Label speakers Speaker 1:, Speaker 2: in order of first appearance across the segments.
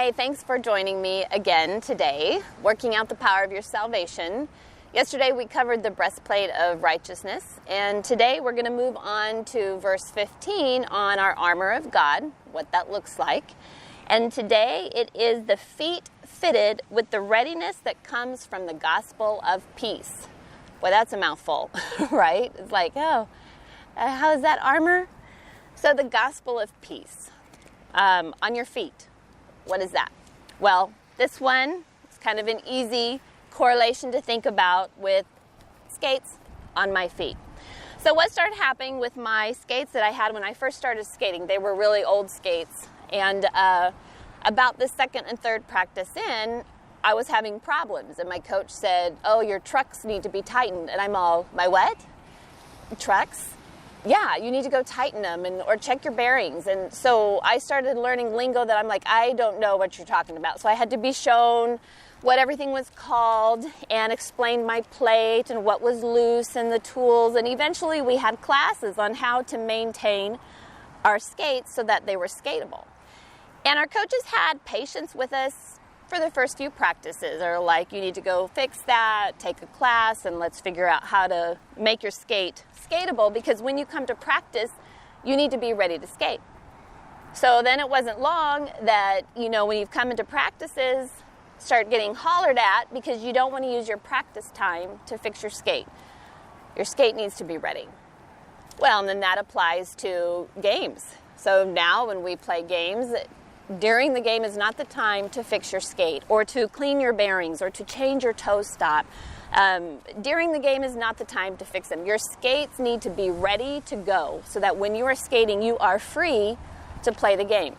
Speaker 1: Hey, thanks for joining me again today, working out the power of your salvation. Yesterday we covered the breastplate of righteousness, and today we're going to move on to verse 15 on our armor of God, what that looks like. And today it is the feet fitted with the readiness that comes from the gospel of peace. Boy, that's a mouthful, right? It's like, how is that armor? So the gospel of peace on your feet. What is that? Well, this one is kind of an easy correlation to think about with skates on my feet. So what started happening with my skates that I had when I first started skating, they were really old skates, and about the second and third practice in, I was having problems, and my coach said, oh, your trucks need to be tightened, and I'm all, my what? Trucks? Yeah, you need to go tighten them or check your bearings. And so I started learning lingo that I'm like, I don't know what you're talking about. So I had to be shown what everything was called and explain my plate and what was loose and the tools. And eventually we had classes on how to maintain our skates so that they were skatable. And our coaches had patience with us for the first few practices. They're like, you need to go fix that, take a class, and let's figure out how to make your skate skatable, because when you come to practice, you need to be ready to skate. So then it wasn't long that, when you've come into practices, start getting hollered at because you don't want to use your practice time to fix your skate. Your skate needs to be ready. Well, and then that applies to games. So now when we play games, during the game is not the time to fix your skate or to clean your bearings or to change your toe stop. During the game is not the time to fix them. Your skates need to be ready to go so that when you are skating, you are free to play the game.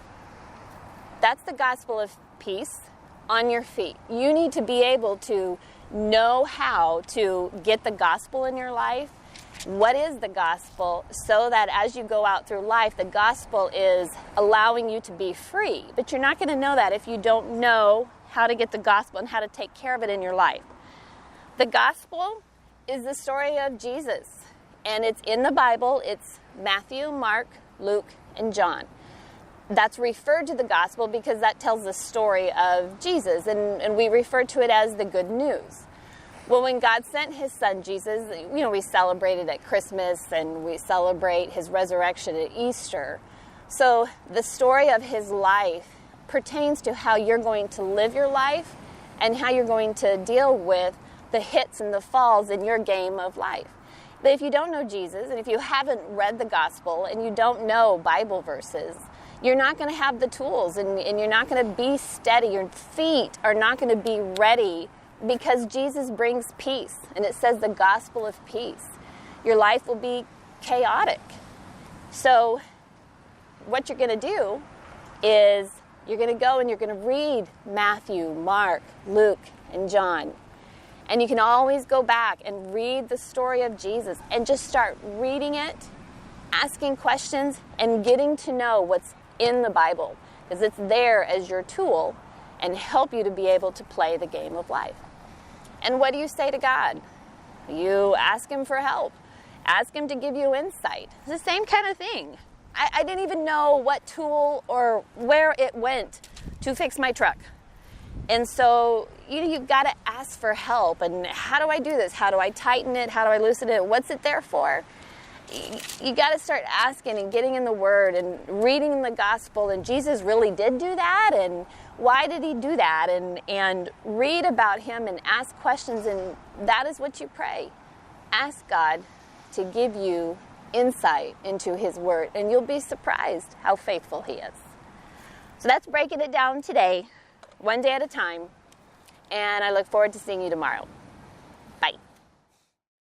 Speaker 1: That's the gospel of peace on your feet. You need to be able to know how to get the gospel in your life. What is the gospel? So that as you go out through life, the gospel is allowing you to be free. But you're not going to know that if you don't know how to get the gospel and how to take care of it in your life. The gospel is the story of Jesus, and it's in the Bible. It's Matthew, Mark, Luke, and John. That's referred to the gospel because that tells the story of Jesus, and we refer to it as the good news. Well, when God sent his son Jesus, we celebrate it at Christmas and we celebrate his resurrection at Easter. So the story of his life pertains to how you're going to live your life and how you're going to deal with the hits and the falls in your game of life. But if you don't know Jesus and if you haven't read the gospel and you don't know Bible verses, you're not going to have the tools and you're not going to be steady. Your feet are not going to be ready, because Jesus brings peace, and it says the gospel of peace. Your life will be chaotic. So what you're going to do is you're going to go and you're going to read Matthew, Mark, Luke, and John. And you can always go back and read the story of Jesus and just start reading it, asking questions, and getting to know what's in the Bible, because it's there as your tool and help you to be able to play the game of life. And what do you say to God? You ask him for help. Ask him to give you insight. It's the same kind of thing. I didn't even know what tool or where it went to fix my truck. And so you've got to ask for help. And how do I do this? How do I tighten it? How do I loosen it? What's it there for? You got to start asking and getting in the Word and reading the gospel. And Jesus really did do that. And why did he do that? And read about him and ask questions. And that is what you pray. Ask God to give you insight into his Word. And you'll be surprised how faithful he is. So that's breaking it down today, one day at a time. And I look forward to seeing you tomorrow.